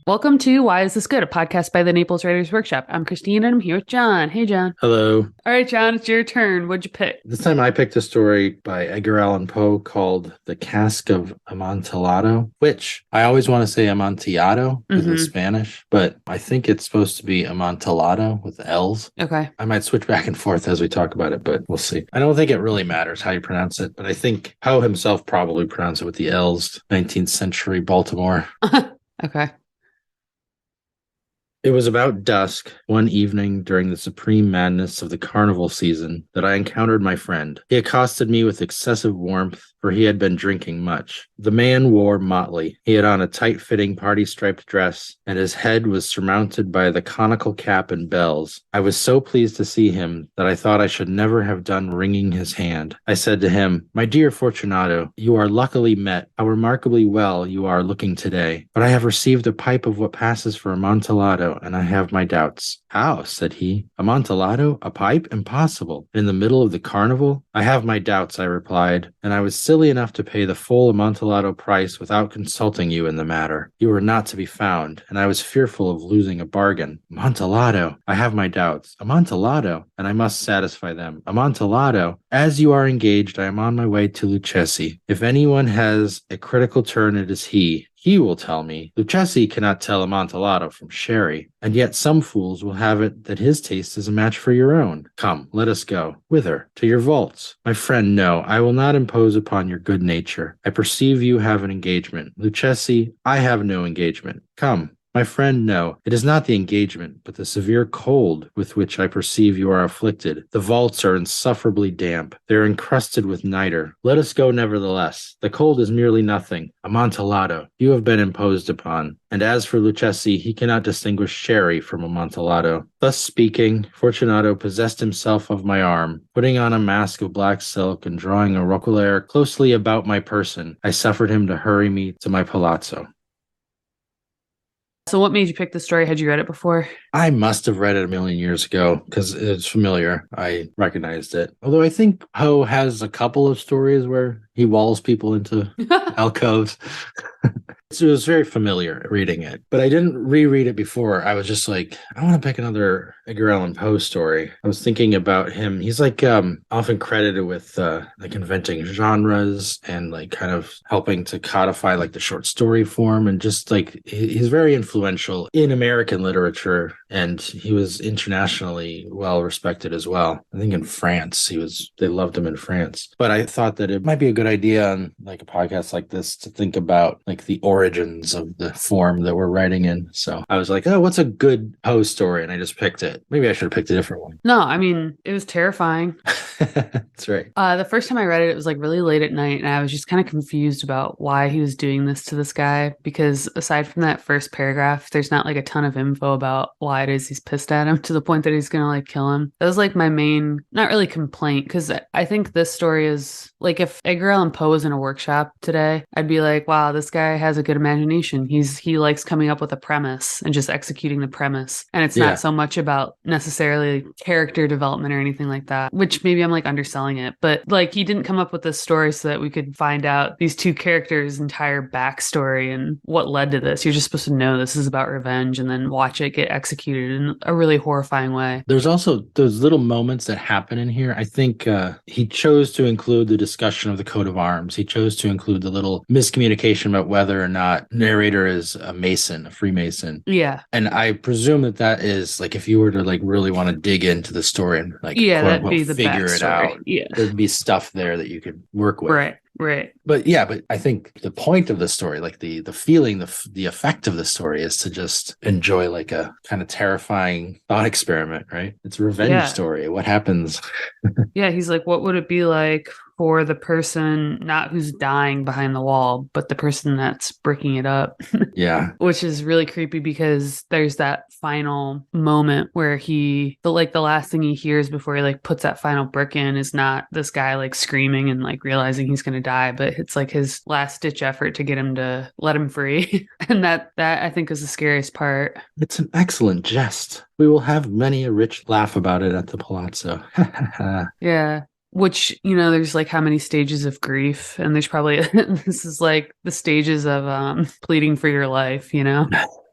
Welcome to Why Is This Good? A podcast by the Naples Writers Workshop. I'm Christine and I'm here with John. Hey, John. Hello. All right, John, it's your turn. What'd you pick? This time I picked a story by Edgar Allan Poe called The Cask of Amontillado, which I always want to say Amontillado because it's Spanish, but I think it's supposed to be Amontillado with L's. Okay. I might switch back and forth as we talk about it, but we'll see. I don't think it really matters how you pronounce it, but I think Poe himself probably pronounced it with the L's, 19th century Baltimore. Okay. It was about dusk one evening during the supreme madness of the carnival season that I encountered my friend. He accosted me with excessive warmth, for he had been drinking much. The man wore motley. He had on a tight-fitting party-striped dress, and his head was surmounted by the conical cap and bells. I was so pleased to see him that I thought I should never have done wringing his hand. I said to him, "My dear Fortunato, you are luckily met. How remarkably well you are looking today. But I have received a pipe of what passes for Amontillado, and I have my doubts." "How?" said he. "Amontillado? A pipe? Impossible. In the middle of the carnival?" "I have my doubts," I replied, "and I was silly enough to pay the full Amontillado price without consulting you in the matter. You were not to be found, and I was fearful of losing a bargain. Amontillado! I have my doubts. Amontillado! And I must satisfy them. Amontillado! As you are engaged, I am on my way to Lucchesi. If anyone has a critical turn, it is he. He will tell me. Lucchesi cannot tell Amontillado from sherry, and yet some fools will have it that his taste is a match for your own. Come, let us go. Whither? To your vaults. My friend, no, I will not impose upon your good nature. I perceive you have an engagement. Lucchesi, I have no engagement. Come. My friend, no, it is not the engagement, but the severe cold with which I perceive you are afflicted. The vaults are insufferably damp. They are encrusted with nitre. Let us go nevertheless. The cold is merely nothing. Amontillado, you have been imposed upon. And as for Lucchesi, he cannot distinguish sherry from Amontillado. Thus speaking, Fortunato possessed himself of my arm. Putting on a mask of black silk and drawing a roquelaire closely about my person, I suffered him to hurry me to my palazzo. So what made you pick this story? Had you read it before? I must have read it a million years ago because it's familiar. I recognized it. Although I think Poe has a couple of stories where he walls people into alcoves. So it was very familiar reading it, but I didn't reread it before. I was just like, I want to pick another Edgar Allan Poe story. I was thinking about him. He's like often credited with like inventing genres and like kind of helping to codify like the short story form, and just like he's very influential in American literature, and he was internationally well respected as well. I think in France, they loved him in France. But I thought that it might be a good idea on like a podcast like this to think about like the origins of the form that we're writing in. So I was like, oh, what's a good Poe story? And I just picked it. Maybe I should have picked a different one. No, I mean, it was terrifying. That's right. The first time I read it, it was like really late at night, and I was just kind of confused about why he was doing this to this guy, because aside from that first paragraph, there's not like a ton of info about why it is he's pissed at him to the point that he's gonna like kill him. That was like my main, not really complaint, because I think this story is like, if Edgar Allan Poe was in a workshop today, I'd be like, wow, this guy has a good imagination. He likes coming up with a premise and just executing the premise. And it's not so much about necessarily character development or anything like that, which maybe I'm like underselling it. But like, he didn't come up with this story so that we could find out these two characters' entire backstory and what led to this. You're just supposed to know this is about revenge and then watch it get executed in a really horrifying way. There's also those little moments that happen in here. I think he chose to include the discussion of the coat of arms. He chose to include the little miscommunication about whether or not narrator is a Mason, a Freemason. Yeah. And I presume that is like, if you were to like really want to dig into the story and like that'd be the figure it out, yeah, there'd be stuff there that you could work with. Right. But yeah, but I think the point of the story, like the feeling, the effect of the story is to just enjoy like a kind of terrifying thought experiment, right? It's a revenge story. What happens? Yeah, he's like, what would it be like for the person not who's dying behind the wall, but the person that's bricking it up? Yeah. Which is really creepy, because there's that final moment where the last thing he hears before he like puts that final brick in is not this guy like screaming and like realizing he's gonna die, but it's like his last ditch effort to get him to let him free. And that I think is the scariest part. It's an excellent jest. We will have many a rich laugh about it at the palazzo. Yeah. Which, there's like how many stages of grief, and there's probably this is like the stages of pleading for your life.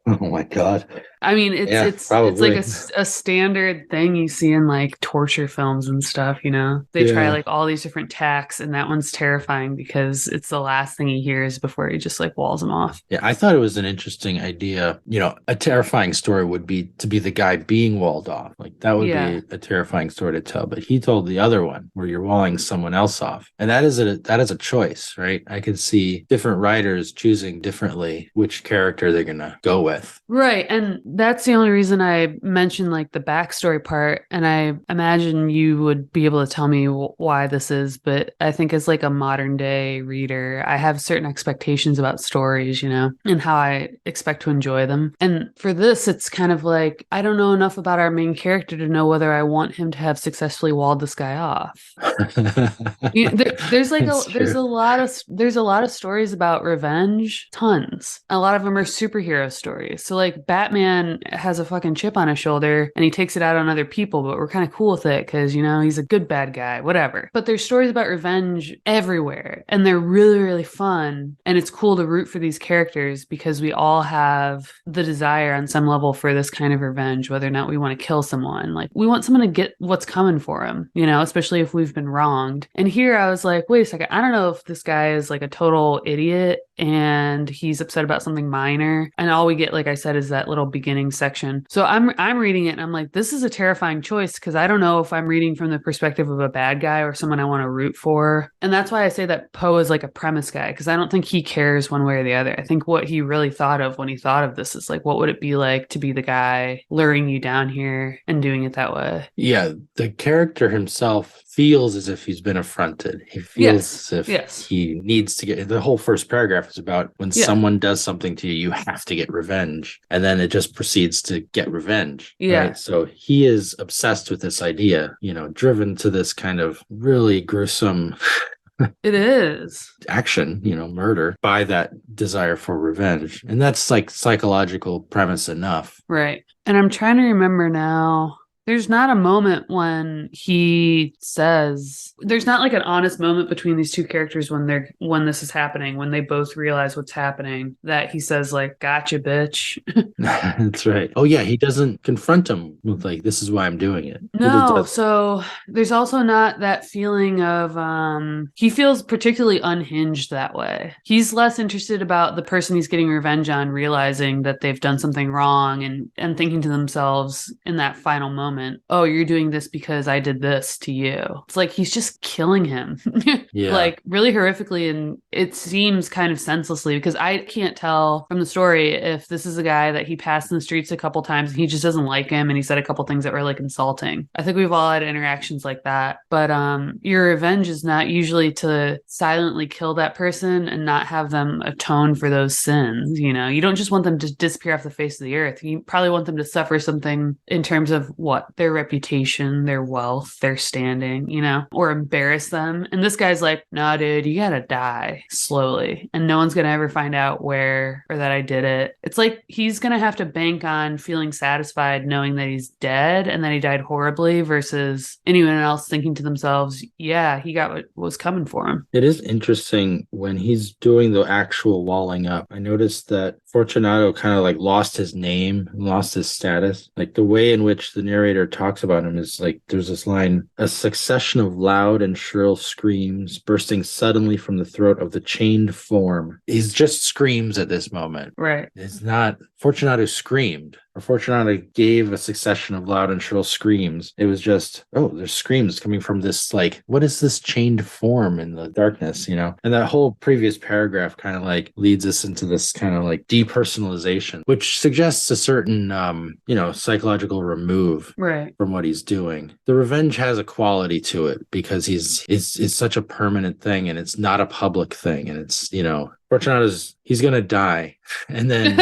Oh my God. I mean, it's Yeah, it's it's like probably. a standard thing you see in like torture films and stuff, you know. They try Yeah. like all these different tacks, and that one's terrifying because it's the last thing he hears before he just like walls him off. Yeah, I thought it was an interesting idea. A terrifying story would be to be the guy being walled off. Like that would Yeah. be a terrifying story to tell. But he told the other one where you're walling someone else off. And that is a choice, right? I could see different writers choosing differently which character they're gonna go with. Right. And that's the only reason I mentioned like the backstory part. And I imagine you would be able to tell me why this is. But I think as like a modern day reader, I have certain expectations about stories, you know, and how I expect to enjoy them. And for this, it's kind of like I don't know enough about our main character to know whether I want him to have successfully walled this guy off. There's like It's true. there's a lot of stories about revenge, tons. A lot of them are superhero stories. So like Batman has a fucking chip on his shoulder and he takes it out on other people, but we're kind of cool with it because you know he's a good bad guy, whatever. But there's stories about revenge everywhere, and they're really really fun, and it's cool to root for these characters because we all have the desire on some level for this kind of revenge, whether or not we want to kill someone. Like we want someone to get what's coming for them, you know, especially if we've been wronged. And here I was like, wait a second, I don't know if this guy is like a total idiot and he's upset about something minor. And all we get, like I said, is that little beginning section. So I'm reading it and I'm like, this is a terrifying choice because I don't know if I'm reading from the perspective of a bad guy or someone I want to root for. And that's why I say that Poe is like a premise guy because I don't think he cares one way or the other. I think what he really thought of when he thought of this is like, what would it be like to be the guy luring you down here and doing it that way? Yeah, the character himself feels as if he's been affronted. He feels Yes. as if Yes. he needs to get the whole first paragraph is about when Yeah. someone does something to you, you have to get revenge. And then it just proceeds to get revenge. Yeah. Right. So he is obsessed with this idea, driven to this kind of really gruesome It is. action, murder by that desire for revenge. And that's like psychological premise enough. Right. And I'm trying to remember now. There's not a moment when he says there's not like an honest moment between these two characters when this is happening, when they both realize what's happening, that he says like, gotcha, bitch. That's right. Oh yeah, he doesn't confront him with like, this is why I'm doing it. He just No, does. so there's also not that feeling of he feels particularly unhinged that way. He's less interested about the person he's getting revenge on realizing that they've done something wrong and thinking to themselves in that final moment, "Oh, you're doing this because I did this to you." It's like he's just killing him. Yeah. Like really horrifically, and it seems kind of senselessly because I can't tell from the story if this is a guy that he passed in the streets a couple times and he just doesn't like him and he said a couple things that were like insulting. I think we've all had interactions like that. But your revenge is not usually to silently kill that person and not have them atone for those sins. You know, you don't just want them to disappear off the face of the earth. You probably want them to suffer something in terms of what? Their reputation, their wealth, their standing, you know, or embarrass them. And this guy's like, nah, dude, you gotta die slowly. And no one's gonna ever find out where or that I did it. It's like he's gonna have to bank on feeling satisfied knowing that he's dead and that he died horribly versus anyone else thinking to themselves, yeah, he got what was coming for him. It is interesting when he's doing the actual walling up. I noticed that Fortunato kind of like lost his name, lost his status. Like the way in which the narrator talks about him is like there's this line, a succession of loud and shrill screams bursting suddenly from the throat of the chained form. He's just screams at this moment. Right. It's not Fortunato screamed or Fortunato gave a succession of loud and shrill screams. It was just, oh, there's screams coming from this, like, what is this chained form in the darkness, And that whole previous paragraph kind of like leads us into this kind of like depersonalization, which suggests a certain, psychological remove Right. from what he's doing. The revenge has a quality to it because it's such a permanent thing and it's not a public thing. And it's, Fortunato's, he's going to die. And then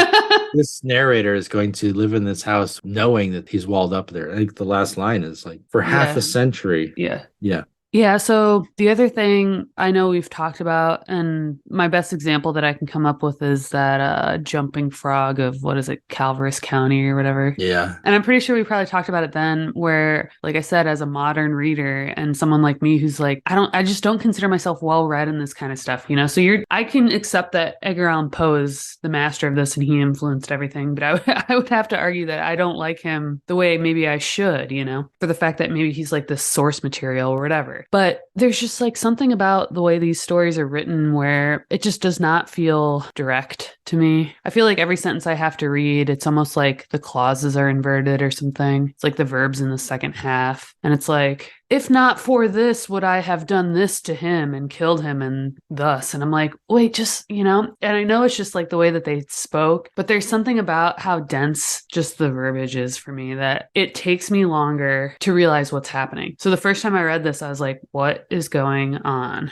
this narrator is going to live in this house knowing that he's walled up there. I think the last line is like, for half Yeah. a century. Yeah. Yeah. Yeah, so the other thing I know we've talked about, and my best example that I can come up with is that jumping frog of what is it, Calvert County or whatever. Yeah. And I'm pretty sure we probably talked about it then, where, like I said, as a modern reader and someone like me who's like, I just don't consider myself well read in this kind of stuff, you know? So I can accept that Edgar Allan Poe is the master of this and he influenced everything, but I would have to argue that I don't like him the way maybe I should, you know, for the fact that maybe he's like this source material or whatever. But there's just like something about the way these stories are written where it just does not feel direct to me. I feel like every sentence I have to read, it's almost like the clauses are inverted or something. It's like the verbs in the second half. And it's like, if not for this, would I have done this to him and killed him and thus? And I'm like, wait, just, you know, and I know it's just like the way that they spoke, but there's something about how dense just the verbiage is for me that it takes me longer to realize what's happening. So the first time I read this, I was like, what is going on?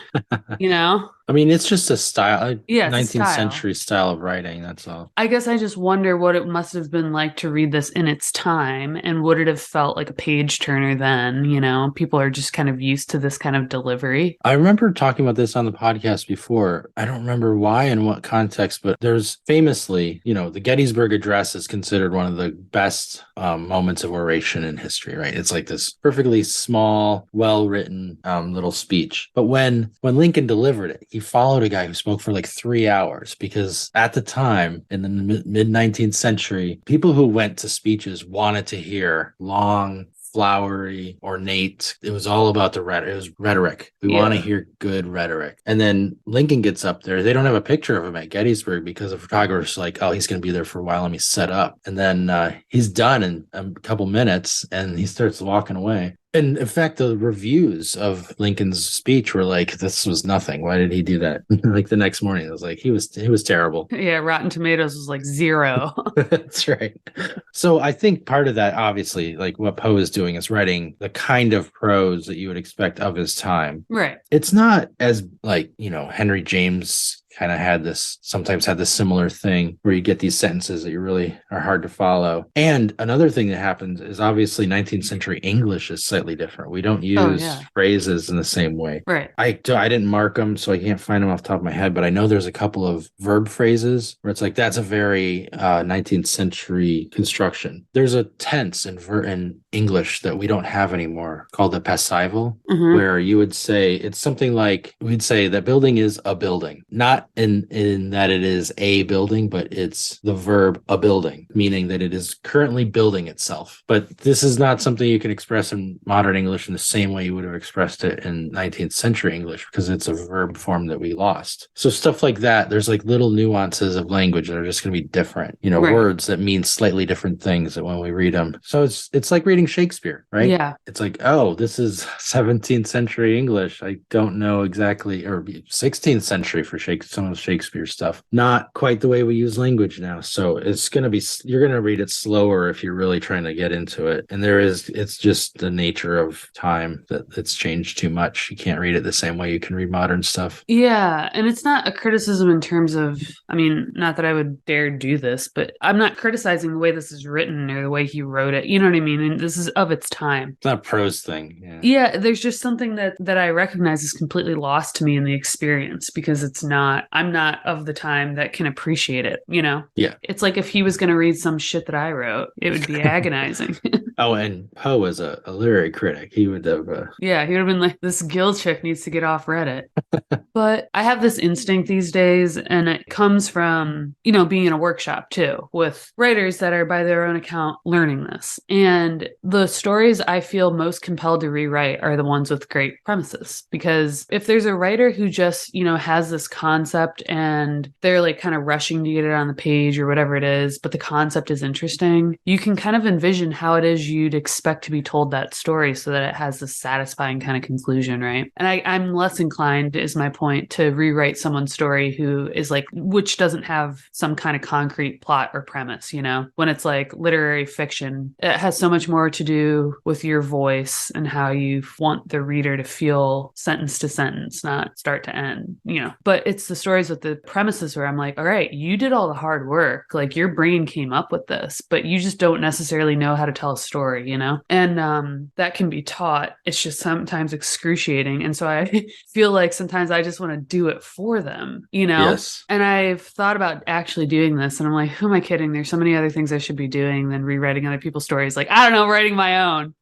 You know? I mean, it's just a style, a Yeah, it's a 19th style. century style of writing. That's all. I guess I just wonder what it must have been like to read this in its time and would it have felt like a page turner then, you know? People are just kind of used to this kind of delivery. I remember talking about this on the podcast before. I don't remember why and what context, but there's famously, the Gettysburg Address is considered one of the best moments of oration in history, right? It's like this perfectly small, well-written little speech. But when Lincoln delivered it, he followed a guy who spoke for like 3 hours because at the time in the mid 19th century, people who went to speeches wanted to hear long, flowery, ornate. It was all about the rhetoric. It was rhetoric. We want to hear good rhetoric. And then Lincoln gets up there. They don't have a picture of him at Gettysburg because the photographer's like, oh, he's going to be there for a while. Let me set up. And then he's done in a couple minutes and he starts walking away. And in fact, the reviews of Lincoln's speech were like, this was nothing. Why did he do that? Like the next morning, it was like, he was terrible. Yeah, Rotten Tomatoes was like 0. That's right. So I think part of that, obviously, like what Poe is doing is writing the kind of prose that you would expect of his time. Right. It's not as like, Henry James kind of sometimes had this similar thing where you get these sentences that you really are hard to follow. And another thing that happens is obviously 19th century English is slightly different. We don't use phrases in the same way. Right. I didn't mark them, so I can't find them off the top of my head, but I know there's a couple of verb phrases where it's like, that's a very 19th century construction. There's a tense in English that we don't have anymore called the passival, where you would say, it's something like, we'd say that building is a building, not in that it is a building, but it's the verb a building, meaning that it is currently building itself. But this is not something you can express in modern English in the same way you would have expressed it in 19th century English, because it's a verb form that we lost. So stuff like that, there's like little nuances of language that are just going to be different, words that mean slightly different things that when we read them. So it's like reading Shakespeare, right? Yeah. It's like, oh, this is 17th century English. I don't know exactly, or 16th century for some of Shakespeare stuff. Not quite the way we use language now. So you're going to read it slower if you're really trying to get into it. And it's just the nature of time that it's changed too much. You can't read it the same way you can read modern stuff. Yeah. And it's not a criticism in terms of, I mean, not that I would dare do this, but I'm not criticizing the way this is written or the way he wrote it. You know what I mean? And this is of its time. It's not a prose thing. Yeah. Yeah, there's just something that I recognize is completely lost to me in the experience because I'm not of the time that can appreciate it, Yeah. It's like if he was going to read some shit that I wrote, it would be agonizing. Oh, and Poe is a literary critic. He would have... Yeah, he would have been like, this Gil chick needs to get off Reddit. But I have this instinct these days, and it comes from, being in a workshop too, with writers that are by their own account learning this. And the stories I feel most compelled to rewrite are the ones with great premises. Because if there's a writer who just, has this concept and they're like kind of rushing to get it on the page or whatever it is, but the concept is interesting, you can kind of envision how it is you'd expect to be told that story so that it has this satisfying kind of conclusion, right? And I'm less inclined, is my point, to rewrite someone's story who is like, which doesn't have some kind of concrete plot or premise, when it's like literary fiction, it has so much more to do with your voice and how you want the reader to feel sentence to sentence, not start to end, but it's the stories with the premises where I'm like, all right, you did all the hard work. Like your brain came up with this, but you just don't necessarily know how to tell a story, you know? And that can be taught. It's just sometimes excruciating. And so I feel like sometimes I just want to do it for them, you know? Yes. And I've thought about actually doing this, and I'm like, who am I kidding? There's so many other things I should be doing than rewriting other people's stories. Like, I don't know, writing my own.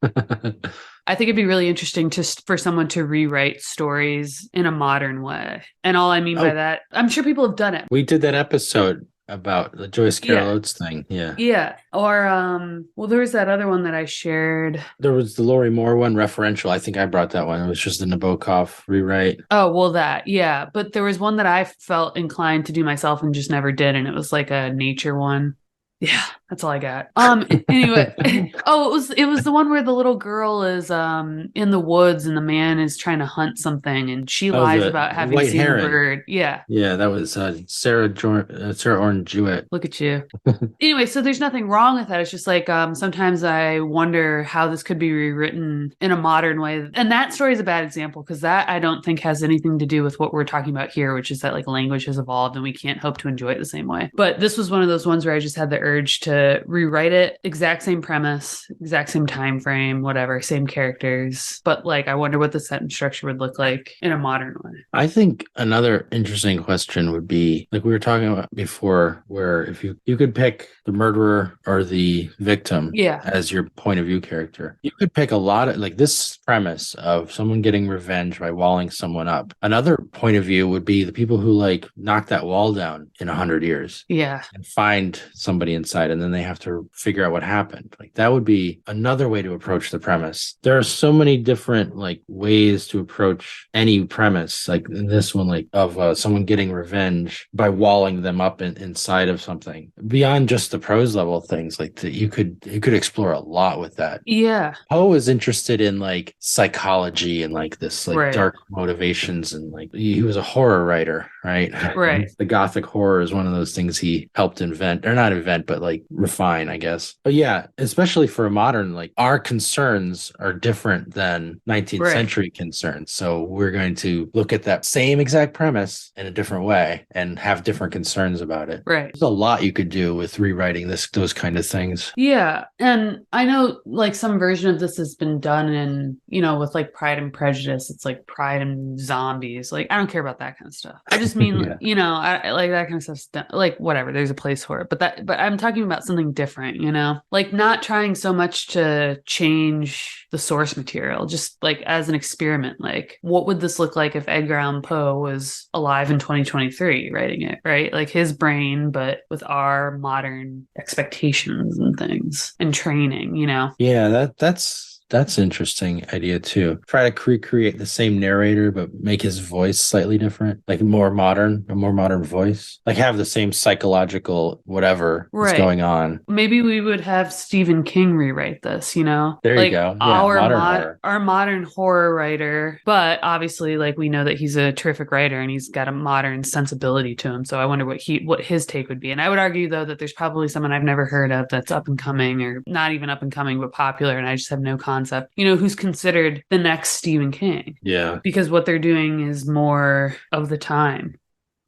I think it'd be really interesting for someone to rewrite stories in a modern way. And all I mean by that, I'm sure people have done it. We did that episode about the Joyce Carol Yeah. Oates thing. Yeah. Yeah. Or, well, there was that other one that I shared. There was the Lori Moore one, referential. I think I brought that one. It was just the Nabokov rewrite. Oh, well, yeah. But there was one that I felt inclined to do myself and just never did. And it was like a nature one. Yeah, that's all I got. Anyway, it was the one where the little girl is in the woods and the man is trying to hunt something and she lies about having seen a bird. Yeah. Yeah, that was Sarah Orne Jewett. Look at you. Anyway, so there's nothing wrong with that. It's just like sometimes I wonder how this could be rewritten in a modern way. And that story is a bad example because that I don't think has anything to do with what we're talking about here, which is that like language has evolved and we can't hope to enjoy it the same way. But this was one of those ones where I just had the urge to rewrite it, exact same premise, exact same time frame, whatever, same characters, but like I wonder what the sentence structure would look like in a modern way. I think another interesting question would be like we were talking about before, where if you could pick the murderer or the victim as your point of view character, you could pick a lot of like this premise of someone getting revenge by walling someone up. Another point of view would be the people who like knock that wall down in 100 years and find somebody inside and then they have to figure out what happened. Like that would be another way to approach the premise. There are so many different like ways to approach any premise, like in this one, like of someone getting revenge by walling them up inside of something beyond just the prose level things. Like you could explore a lot with that. Yeah. Poe is interested in like psychology and like this like dark motivations, and like he was a horror writer, right? Right. The Gothic horror is one of those things he helped invent, or not invent, but like refine, I guess. But yeah, especially for a modern, like our concerns are different than 19th century concerns. So we're going to look at that same exact premise in a different way and have different concerns about it. Right. There's a lot you could do with rewriting those kind of things. Yeah. And I know like some version of this has been done in, you know, with like Pride and Prejudice. It's like Pride and Zombies. Like, I don't care about that kind of stuff. I just mean, you know, I like that kind of stuff. Like, whatever, there's a place for it. But I'm talking about something different, you know, like not trying so much to change the source material, just like as an experiment. Like, what would this look like if Edgar Allan Poe was alive in 2023 writing it, right? Like his brain, but with our modern expectations and things and training, you know? Yeah, that's interesting idea too. Try to recreate the same narrator, but make his voice slightly different, like a more modern voice. Like have the same psychological whatever is going on. Maybe we would have Stephen King rewrite this, you know? There you go. Yeah, our modern horror writer, but obviously, like we know that he's a terrific writer and he's got a modern sensibility to him. So I wonder what his take would be. And I would argue though that there's probably someone I've never heard of that's up and coming, or not even up and coming, but popular, and I just have no concept, you know, who's considered the next Stephen King. Yeah. Because what they're doing is more of the time.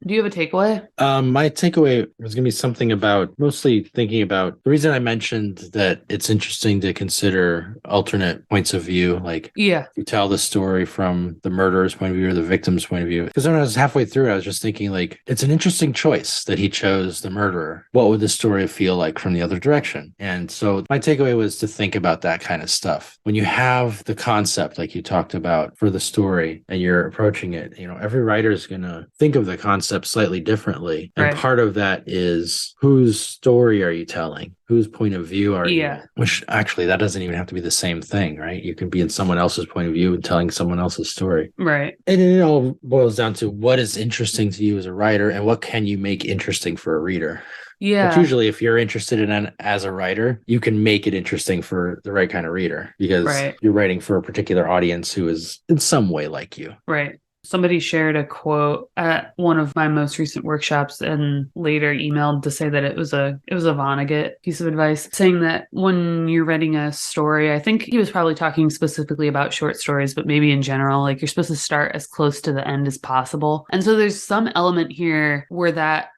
Do you have a takeaway? My takeaway was going to be something about mostly thinking about the reason I mentioned that it's interesting to consider alternate points of view. Like, you tell the story from the murderer's point of view or the victim's point of view. Because when I was halfway through it, I was just thinking, like, it's an interesting choice that he chose the murderer. What would the story feel like from the other direction? And so my takeaway was to think about that kind of stuff. When you have the concept, like you talked about for the story, and you're approaching it, you know, every writer is going to think of the concept slightly differently. And part of that is, whose story are you telling? Whose point of view are you? Which actually, that doesn't even have to be the same thing, right? You can be in someone else's point of view and telling someone else's story. Right. And it all boils down to what is interesting to you as a writer and what can you make interesting for a reader. Yeah. But usually if you're interested in it as a writer, you can make it interesting for the right kind of reader because you're writing for a particular audience who is in some way like you. Right. Somebody shared a quote at one of my most recent workshops and later emailed to say that it was a Vonnegut piece of advice, saying that when you're writing a story, I think he was probably talking specifically about short stories, but maybe in general, like you're supposed to start as close to the end as possible. And so there's some element here where that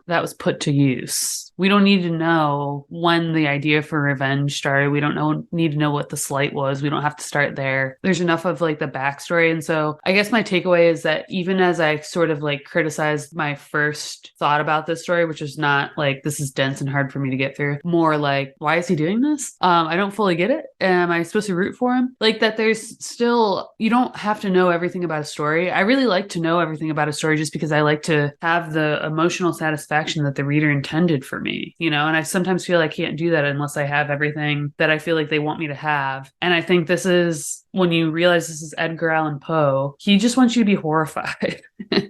was put to use. We don't need to know when the idea for revenge started. We don't need to know what the slight was. We don't have to start there. There's enough of like the backstory. And so I guess my takeaway is that even as I sort of like criticized my first thought about this story, which is not like this is dense and hard for me to get through, more like, why is he doing this? I don't fully get it. Am I supposed to root for him? Like that there's still, you don't have to know everything about a story. I really like to know everything about a story just because I like to have the emotional satisfaction that the reader intended for me, and I sometimes feel I can't do that unless I have everything that I feel like they want me to have. And I think this is, when you realize this is Edgar Allan Poe, he just wants you to be horrified.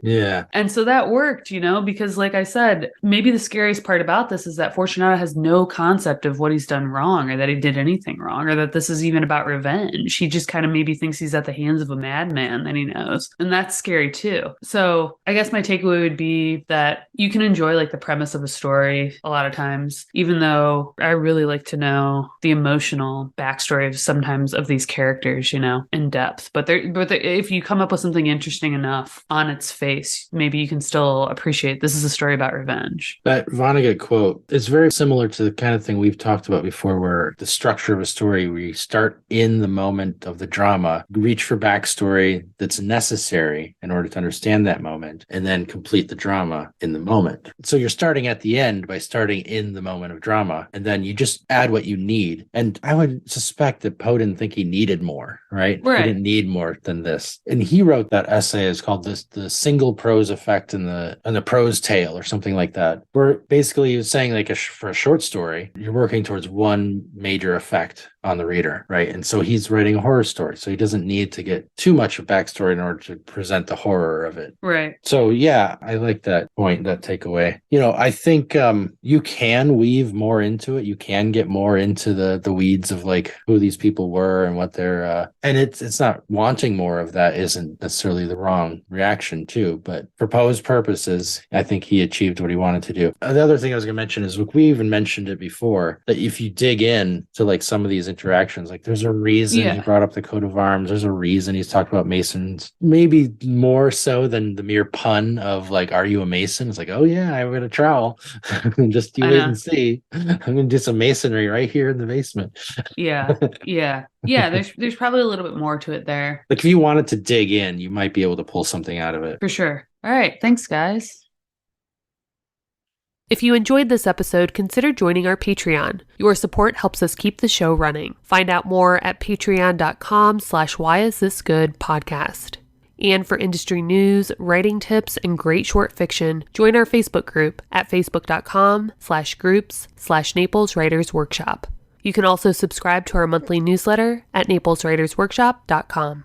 Yeah. And so that worked, because like I said, maybe the scariest part about this is that Fortunato has no concept of what he's done wrong or that he did anything wrong or that this is even about revenge. He just kind of maybe thinks he's at the hands of a madman that he knows. And that's scary too. So I guess my takeaway would be that you can enjoy like the premise of a story a lot of times, even though I really like to know the emotional backstory of sometimes of these characters, in depth. But if you come up with something interesting enough on its face, maybe you can still appreciate this is a story about revenge. That Vonnegut quote is very similar to the kind of thing we've talked about before, where the structure of a story, where you start in the moment of the drama, reach for backstory that's necessary in order to understand that moment, and then complete the drama in the moment. So you're starting at the end by starting in the moment of drama, and then you just add what you need. And I would suspect that Poe didn't think he needed more, right? He didn't need more than this. And he wrote that essay, is called the single prose effect in the prose tale or something like that, where basically he was saying like for a short story, you're working towards one major effect on the reader, right? And so he's writing a horror story, so he doesn't need to get too much of backstory in order to present the horror of it. Right. So yeah, I like that point, that takeaway. I think you can weave more into it. You can get more into the weeds of like who these people were and what they're and it's not wanting more of that isn't necessarily the wrong reaction too. But for Poe's purposes, I think he achieved what he wanted to do. The other thing I was going to mention is, look, we even mentioned it before, that if you dig in to like some of these interactions, like there's a reason he brought up the coat of arms. There's a reason he's talked about Masons, maybe more so than the mere pun of like, are you a Mason? It's like, oh yeah, I'm going to trowel. Just you wait and see. I'm going to do some masonry right here in the basement. Yeah. There's probably a little bit more to it there. Like if you wanted to dig in, you might be able to pull something out of it. For sure. All right. Thanks, guys. If you enjoyed this episode, consider joining our Patreon. Your support helps us keep the show running. Find out more at patreon.com/whyisthisgoodpodcast. And for industry news, writing tips, and great short fiction, join our Facebook group at facebook.com/groups/Naples Writers Workshop. You can also subscribe to our monthly newsletter at napleswritersworkshop.com.